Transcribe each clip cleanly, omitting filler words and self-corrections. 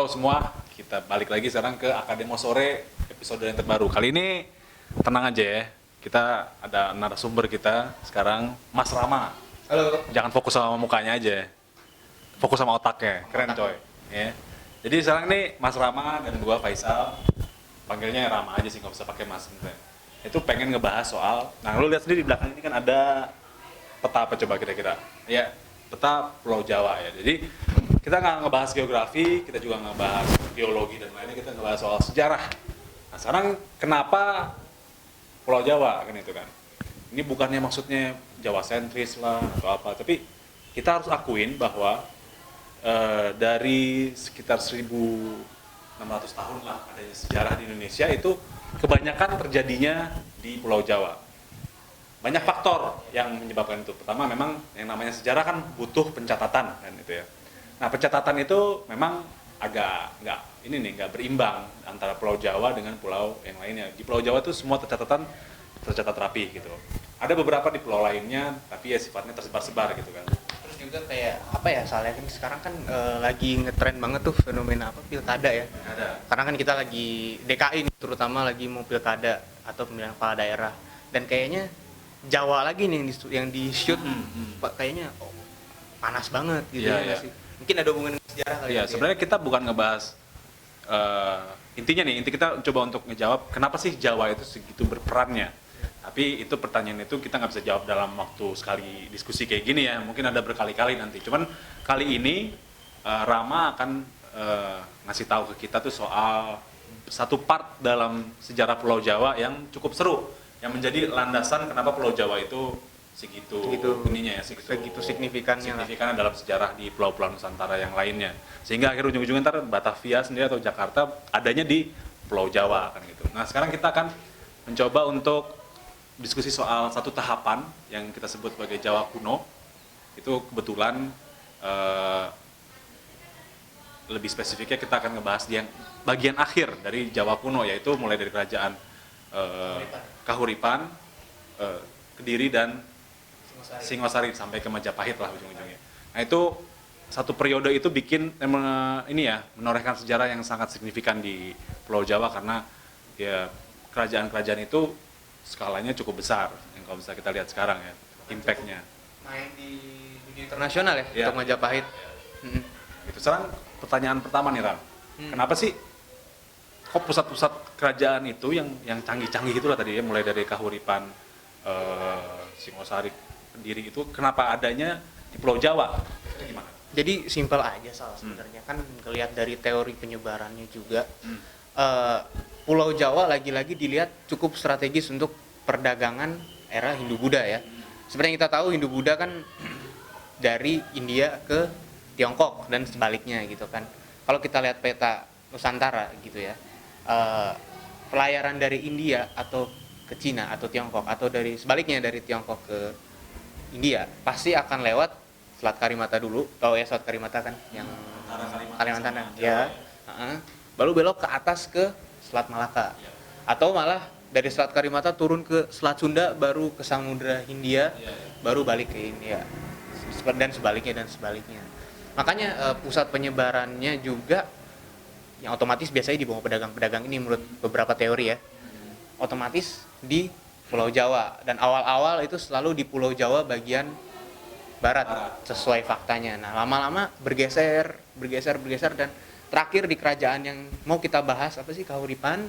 Halo semua, kita balik lagi sekarang ke Akademo Sore episode yang terbaru. Kali ini tenang aja ya, kita ada narasumber kita sekarang, Mas Rama. Halo. Jangan fokus sama mukanya aja, fokus sama otaknya, keren coy. Ya. Jadi sekarang nih Mas Rama dan gua Faisal, panggilnya Rama aja sih, nggak usah pakai Mas sebenarnya. Itu pengen ngebahas soal, nah lu lihat sendiri di belakang ini kan ada peta apa coba kira-kira? Ya, peta Pulau Jawa ya. Jadi kita nggak ngebahas geografi, kita juga nggak ngebahas geologi dan lainnya, kita ngebahas soal sejarah. Nah sekarang kenapa Pulau Jawa kan itu kan? Ini bukannya maksudnya Jawa sentris lah atau apa, tapi kita harus akuin bahwa dari sekitar 1.600 tahun lah adanya sejarah di Indonesia itu kebanyakan terjadinya di Pulau Jawa. Banyak faktor yang menyebabkan itu. Pertama memang yang namanya sejarah kan butuh pencatatan kan itu ya. Nah pencatatan itu memang agak nggak berimbang antara Pulau Jawa dengan pulau yang lainnya. Di Pulau Jawa itu semua tercatat rapi gitu. Ada beberapa di pulau lainnya tapi ya sifatnya tersebar-sebar gitu kan. Terus juga kayak apa ya, soalnya kan sekarang kan lagi ngetren banget tuh fenomena apa, pilkada ya. Ada. Karena kan kita lagi DKI nih, terutama lagi mau pilkada atau pemilihan kepala daerah. Dan kayaknya Jawa lagi nih yang di shoot, kayaknya panas banget gitu Iya, ya iya. nggak sih? Mungkin ada hubungan dengan sejarah kali Iya, ya. sebenarnya kita bukan ngebahas inti kita coba untuk ngejawab kenapa sih Jawa itu segitu berperannya. Tapi itu pertanyaan itu kita nggak bisa jawab dalam waktu sekali diskusi kayak gini ya. Mungkin ada berkali-kali nanti. Cuman kali ini Rama akan ngasih tahu ke kita tuh soal satu part dalam sejarah Pulau Jawa yang cukup seru, yang menjadi landasan kenapa Pulau Jawa itu segitu ininya ya, segitu signifikannya dalam sejarah di pulau-pulau Nusantara yang lainnya, sehingga akhir ujung-ujungnya ntar Batavia sendiri atau Jakarta adanya di Pulau Jawa kan gitu. Nah sekarang kita akan mencoba untuk diskusi soal satu tahapan yang kita sebut sebagai Jawa kuno. Itu kebetulan lebih spesifiknya kita akan ngebahas di yang bagian akhir dari Jawa kuno, yaitu mulai dari kerajaan Kahuripan, Kediri dan Singosari sampai ke Majapahit lah ujung-ujungnya. Nah itu satu periode itu bikin menorehkan sejarah yang sangat signifikan di Pulau Jawa karena ya kerajaan-kerajaan itu skalanya cukup besar yang kalau bisa kita lihat sekarang ya, impact-nya. Main di dunia internasional ya, Ya. untuk Majapahit. Itu sekarang pertanyaan pertama nih Ram. Kenapa sih kok pusat-pusat kerajaan itu yang canggih-canggih itulah tadi ya, mulai dari Kahuripan, Singosari, Kediri itu kenapa adanya di Pulau Jawa? Itu gimana? Jadi simpel aja sebenarnya kan ngelihat dari teori penyebarannya juga. Pulau Jawa lagi-lagi dilihat cukup strategis untuk perdagangan era Hindu-Buddha ya. Sebenarnya kita tahu Hindu-Buddha kan dari India ke Tiongkok dan sebaliknya gitu kan. Kalau kita lihat peta Nusantara gitu ya, pelayaran dari India atau ke Cina atau Tiongkok atau dari sebaliknya dari Tiongkok ke India pasti akan lewat Selat Karimata dulu. Tahu ya Selat Karimata kan yang Kalimantan ya. Baru belok ke atas ke Selat Malaka. Atau malah dari Selat Karimata turun ke Selat Sunda baru ke Samudra Hindia, baru balik ke India. Dan sebaliknya. Makanya pusat penyebarannya juga yang otomatis biasanya di bawah pedagang-pedagang ini menurut beberapa teori ya. Otomatis di Pulau Jawa, dan awal-awal itu selalu di Pulau Jawa bagian barat sesuai faktanya. Nah lama-lama bergeser dan terakhir di kerajaan yang mau kita bahas apa sih, Kahuripan,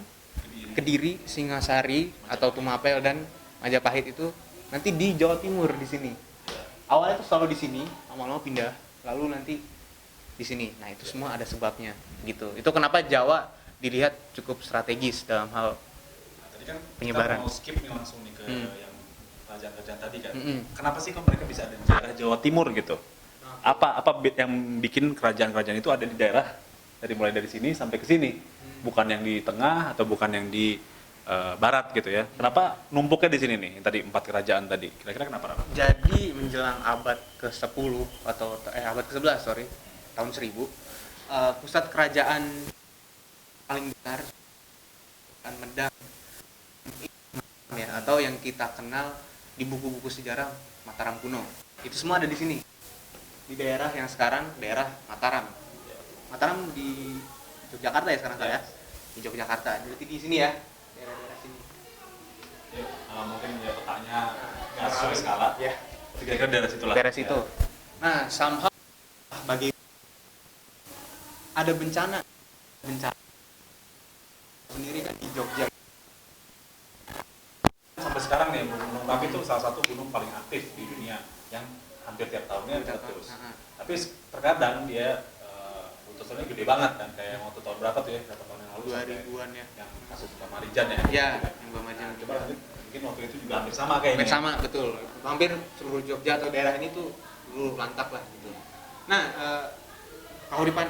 Kediri, Singasari atau Tumapel dan Majapahit itu nanti di Jawa Timur di sini. Awalnya itu selalu di sini, lama-lama pindah, lalu nanti di sini. Nah itu semua ada sebabnya gitu. Itu kenapa Jawa dilihat cukup strategis dalam hal Kan penyebaran. kita mau skip nih langsung nih ke yang kerajaan-kerajaan tadi kan. Kenapa sih kok mereka bisa ada di daerah Jawa Timur gitu? Apa yang bikin kerajaan-kerajaan itu ada di daerah mulai dari sini sampai ke sini? Bukan yang di tengah atau bukan yang di barat gitu ya. Kenapa numpuknya di sini nih? Yang tadi 4 kerajaan tadi. Kira-kira kenapa? Jadi menjelang abad ke-10 atau abad ke-11 tahun 1000, pusat kerajaan paling besar Medang ya, atau yang kita kenal di buku-buku sejarah Mataram kuno. Itu semua ada di sini. Di daerah yang sekarang daerah Mataram. Mataram Yogyakarta ya sekarang ya. Di Yogyakarta. Berarti di sini ya. Daerah-daerah sini. Mungkin ya petanya nggak sesuai skala. Ya. Kira-kira daerah situ lah. Daerah situ. Nah, somehow bagi ada bencana sendiri kan di Jogja. Sampai sekarang nih Gunung Merapi itu salah satu gunung paling aktif di dunia yang hampir tiap tahunnya meletus. Tapi terkadang dia letusannya gede banget kan, kayak waktu tahun berapa tuh ya, berapa tahun yang lalu 2000-an ya. yang kasus Bang Marijan ya. Ya, yang Bang Marijan. Coba lanjut, mungkin waktu itu juga hampir sama kayaknya. Hampir sama, betul. Hampir seluruh Jogja atau daerah ini tuh dulu lantak lah gitu. Nah, Kahuripan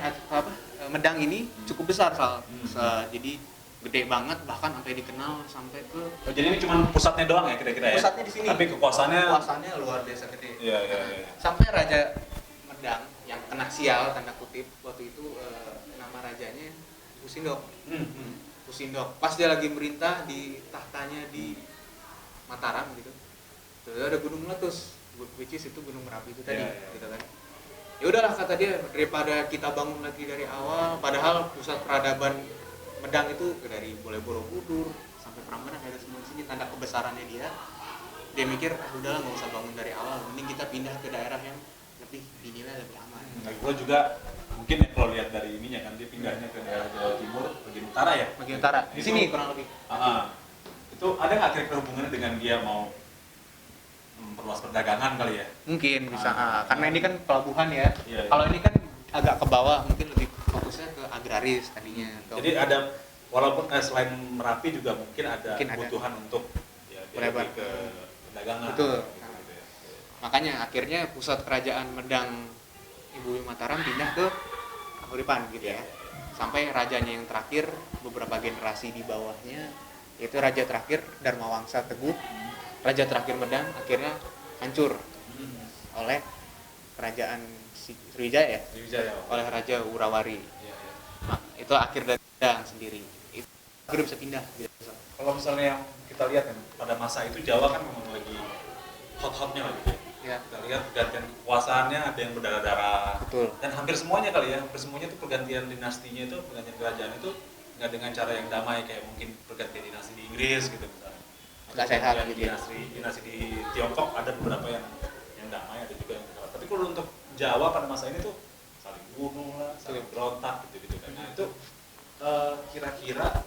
Medang ini cukup besar jadi gede banget, bahkan sampai dikenal sampai ke Jadi ini cuma pusatnya doang ya kira-kira ya? Pusatnya di sini. Tapi kekuasaannya luar biasa gede. Iya. Sampai Raja Medang yang kena sial tanda kutip waktu itu nama rajanya Pusindok. Pusindok. Pas dia lagi merintah di tahtanya di Mataram gitu. Terus ada gunung meletus, which is itu Gunung Merapi itu tadi, gitu kan. Ya udahlah kata dia, daripada kita bangun lagi dari awal, padahal pusat peradaban Medang itu dari mulai Borobudur sampai Prambanan ada semua di sini, tanda kebesarannya dia. Dia mikir, udahlah nggak usah bangun dari awal, mending kita pindah ke daerah yang lebih dinilai lebih aman. Gue juga mungkin ya kalau lihat dari ininya kan dia pindahnya ke daerah Jawa Timur bagian utara ya. Bagian utara. Di sini kurang lebih. Itu ada nggak kira-kira hubungannya dengan dia mau memperluas perdagangan kali ya? Mungkin bisa, karena ini kan pelabuhan ya. Iya. Kalau ini kan agak ke bawah, mungkin lebih fokusnya ke agraris tadinya. Jadi ada, walaupun selain Merapi juga mungkin ada kebutuhan untuk ya, Melebar ke perdagangan. Betul. Gitu ya. Makanya akhirnya pusat kerajaan Medang Ibu Mataram pindah ke Kahuripan gitu ya. Sampai rajanya yang terakhir, beberapa generasi di bawahnya, yaitu raja terakhir Dharmawangsa Teguh, raja terakhir Medang akhirnya hancur oleh kerajaan Sriwijaya ya? Sriwijaya. Oleh Raja Urawari. Iya. Nah, itu akhir dari Medang sendiri. Itu akhirnya bisa pindah gitu. Kalau misalnya yang kita lihat kan pada masa itu Jawa kan memang lagi hot-hotnya lagi ya. Ya. Kita lihat pergantian kekuasaannya ada yang berdarah-darah. Betul. Dan hampir semuanya kali ya, hampir semuanya itu pergantian dinastinya itu, pergantian kerajaan itu nggak dengan cara yang damai kayak mungkin pergantian dinasti di Inggris gitu misalnya. Nggak sehat Pergantian gitu ya. dinasti di Tiongkok ada beberapa yang damai, ada juga yang berdarah. Tapi kalau untuk Jawa pada masa ini tuh saling bunuh lah, saling berontak gitu kan. Nah itu kira-kira